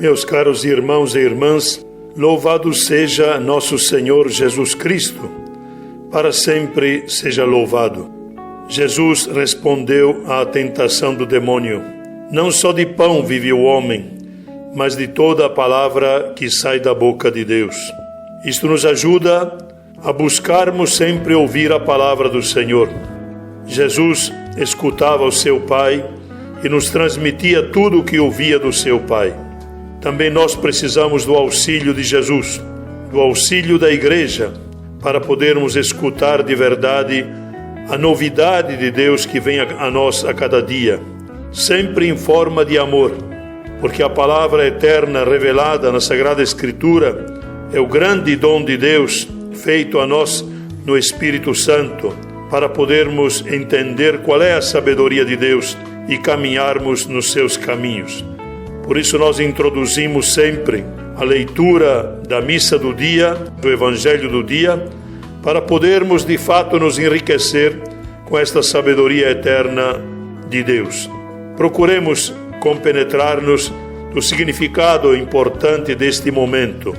Meus caros irmãos e irmãs, louvado seja nosso Senhor Jesus Cristo, para sempre seja louvado. Jesus respondeu à tentação do demônio: não só de pão vive o homem, mas de toda a palavra que sai da boca de Deus. Isto nos ajuda a buscarmos sempre ouvir a palavra do Senhor. Jesus escutava o seu Pai e nos transmitia tudo o que ouvia do seu Pai. Também nós precisamos do auxílio de Jesus, do auxílio da Igreja, para podermos escutar de verdade a novidade de Deus que vem a nós a cada dia, sempre em forma de amor, porque a palavra eterna revelada na Sagrada Escritura é o grande dom de Deus feito a nós no Espírito Santo, para podermos entender qual é a sabedoria de Deus e caminharmos nos seus caminhos. Por isso nós introduzimos sempre a leitura da missa do dia, do Evangelho do dia, para podermos de fato nos enriquecer com esta sabedoria eterna de Deus. Procuremos compenetrar-nos do significado importante deste momento.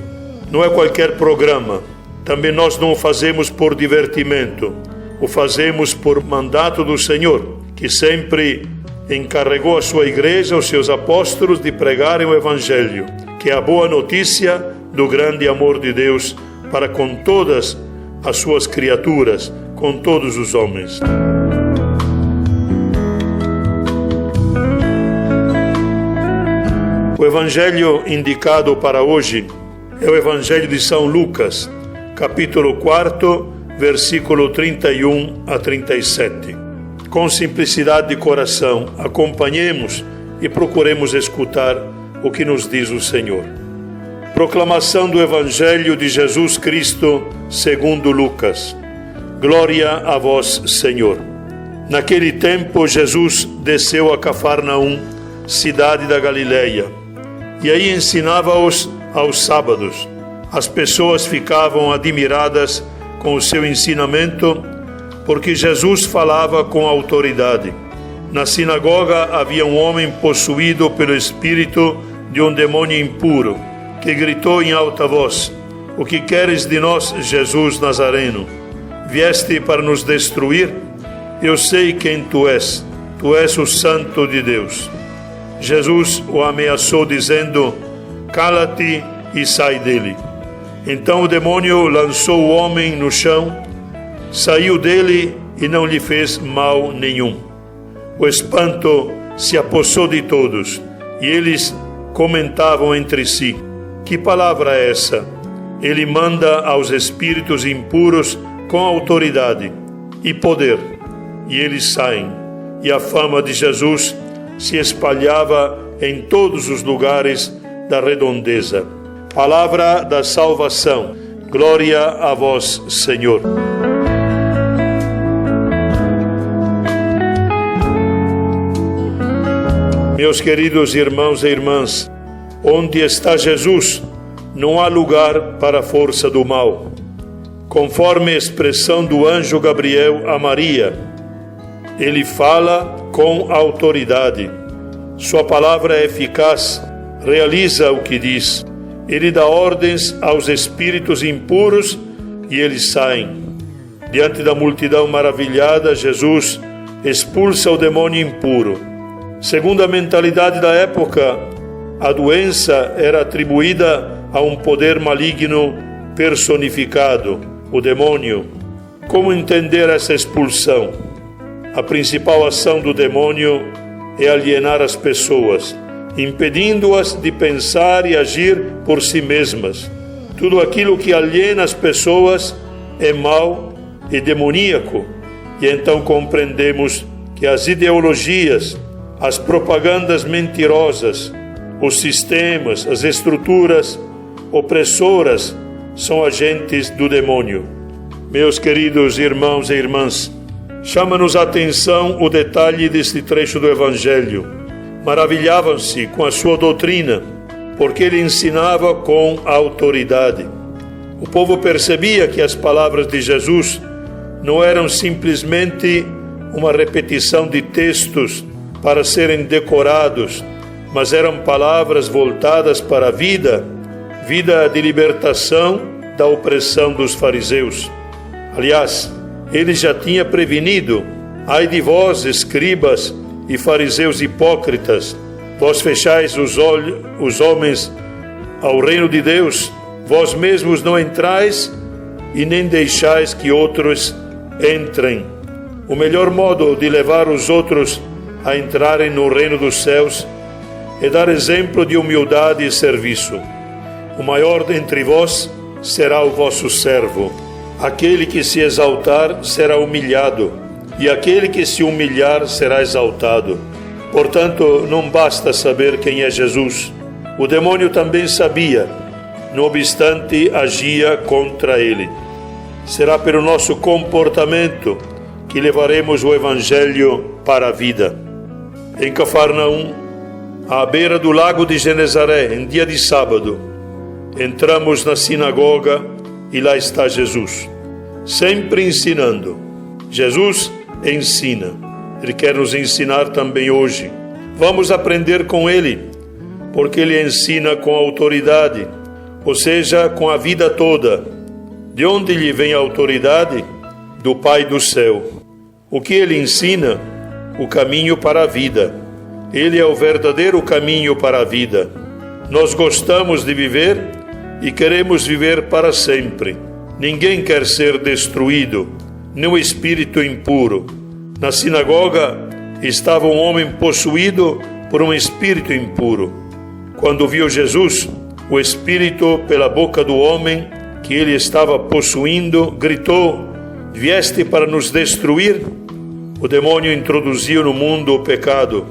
Não é qualquer programa, também nós não o fazemos por divertimento, o fazemos por mandato do Senhor, que sempre encarregou a sua igreja, os seus apóstolos, de pregarem o Evangelho, que é a boa notícia do grande amor de Deus para com todas as suas criaturas, com todos os homens. O Evangelho indicado para hoje é o Evangelho de São Lucas, capítulo 4, versículo 31 a 37. Com simplicidade de coração, acompanhemos e procuremos escutar o que nos diz o Senhor. Proclamação do Evangelho de Jesus Cristo segundo Lucas. Glória a vós, Senhor. Naquele tempo, Jesus desceu a Cafarnaum, cidade da Galileia, e aí ensinava-os aos sábados. As pessoas ficavam admiradas com o seu ensinamento, porque Jesus falava com autoridade. Na sinagoga havia um homem possuído pelo espírito de um demônio impuro, que gritou em alta voz: o que queres de nós, Jesus Nazareno? Vieste para nos destruir? Eu sei quem tu és o Santo de Deus. Jesus o ameaçou dizendo: cala-te e sai dele. Então o demônio lançou o homem no chão, saiu dele e não lhe fez mal nenhum. O espanto se apossou de todos e eles comentavam entre si: que palavra é essa? Ele manda aos espíritos impuros com autoridade e poder, e eles saem. E a fama de Jesus se espalhava em todos os lugares da redondeza. Palavra da salvação. Glória a vós, Senhor. Meus queridos irmãos e irmãs, onde está Jesus, não há lugar para a força do mal. Conforme a expressão do anjo Gabriel a Maria, ele fala com autoridade. Sua palavra é eficaz, realiza o que diz. Ele dá ordens aos espíritos impuros e eles saem. Diante da multidão maravilhada, Jesus expulsa o demônio impuro. Segundo a mentalidade da época, a doença era atribuída a um poder maligno personificado, o demônio. Como entender essa expulsão? A principal ação do demônio é alienar as pessoas, impedindo-as de pensar e agir por si mesmas. Tudo aquilo que aliena as pessoas é mau e demoníaco. E então compreendemos que as ideologias, as propagandas mentirosas, os sistemas, as estruturas opressoras são agentes do demônio. Meus queridos irmãos e irmãs, chama-nos a atenção o detalhe deste trecho do Evangelho. Maravilhavam-se com a sua doutrina, porque ele ensinava com autoridade. O povo percebia que as palavras de Jesus não eram simplesmente uma repetição de textos para serem decorados, mas eram palavras voltadas para a vida de libertação da opressão dos fariseus. Aliás, ele já tinha prevenido: ai de vós, escribas e fariseus hipócritas, vós fechais os homens ao reino de Deus, vós mesmos não entrais e nem deixais que outros entrem. O melhor modo de levar os outros a entrarem no reino dos céus é dar exemplo de humildade e serviço. O maior dentre vós será o vosso servo. Aquele que se exaltar será humilhado, e aquele que se humilhar será exaltado. Portanto, não basta saber quem é Jesus. O demônio também sabia, não obstante agia contra ele. Será pelo nosso comportamento que levaremos o Evangelho para a vida. Em Cafarnaum, à beira do lago de Genezaré, em dia de sábado, entramos na sinagoga e lá está Jesus, sempre ensinando. Jesus ensina. Ele quer nos ensinar também hoje. Vamos aprender com Ele, porque Ele ensina com autoridade, ou seja, com a vida toda. De onde lhe vem a autoridade? Do Pai do céu. O que Ele ensina? O caminho para a vida. Ele é o verdadeiro caminho para a vida. Nós gostamos de viver e queremos viver para sempre. Ninguém quer ser destruído, nem o espírito impuro. Na sinagoga estava um homem possuído por um espírito impuro. Quando viu Jesus, o espírito, pela boca do homem que ele estava possuindo, gritou: vieste para nos destruir? O demônio introduziu no mundo o pecado,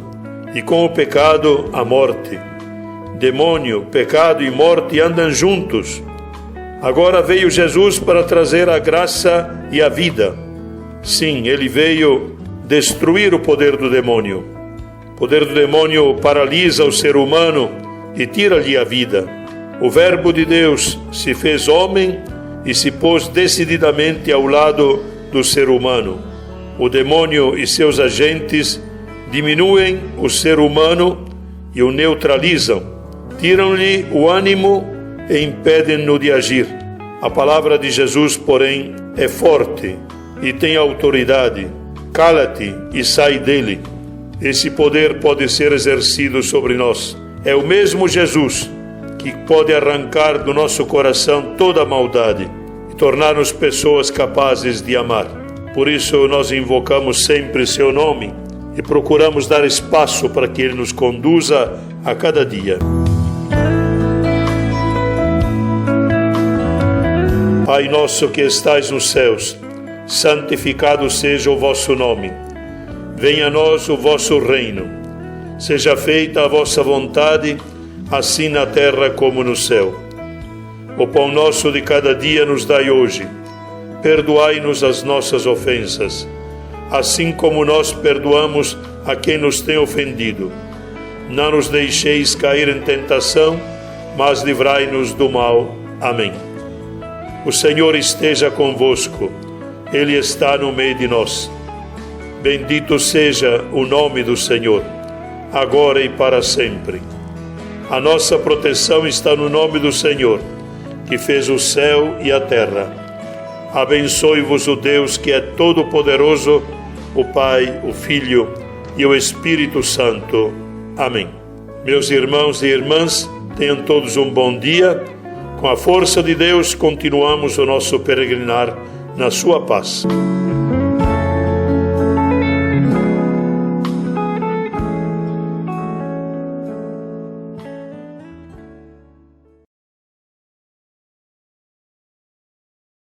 e com o pecado a morte. Demônio, pecado e morte andam juntos. Agora veio Jesus para trazer a graça e a vida. Sim, ele veio destruir o poder do demônio. O poder do demônio paralisa o ser humano e tira-lhe a vida. O Verbo de Deus se fez homem e se pôs decididamente ao lado do ser humano. O demônio e seus agentes diminuem o ser humano e o neutralizam, tiram-lhe o ânimo e impedem-no de agir. A palavra de Jesus, porém, é forte e tem autoridade. Cala-te e sai dele. Esse poder pode ser exercido sobre nós. É o mesmo Jesus que pode arrancar do nosso coração toda a maldade e tornar-nos pessoas capazes de amar. Por isso nós invocamos sempre seu nome e procuramos dar espaço para que ele nos conduza a cada dia. Pai nosso que estais nos céus, santificado seja o vosso nome. Venha a nós o vosso reino. Seja feita a vossa vontade, assim na terra como no céu. O pão nosso de cada dia nos dai hoje. Perdoai-nos as nossas ofensas, assim como nós perdoamos a quem nos tem ofendido. Não nos deixeis cair em tentação, mas livrai-nos do mal. Amém. O Senhor esteja convosco. Ele está no meio de nós. Bendito seja o nome do Senhor, agora e para sempre. A nossa proteção está no nome do Senhor, que fez o céu e a terra. Abençoe-vos o Deus que é todo-poderoso, o Pai, o Filho e o Espírito Santo. Amém. Meus irmãos e irmãs, tenham todos um bom dia. Com a força de Deus, continuamos o nosso peregrinar na sua paz.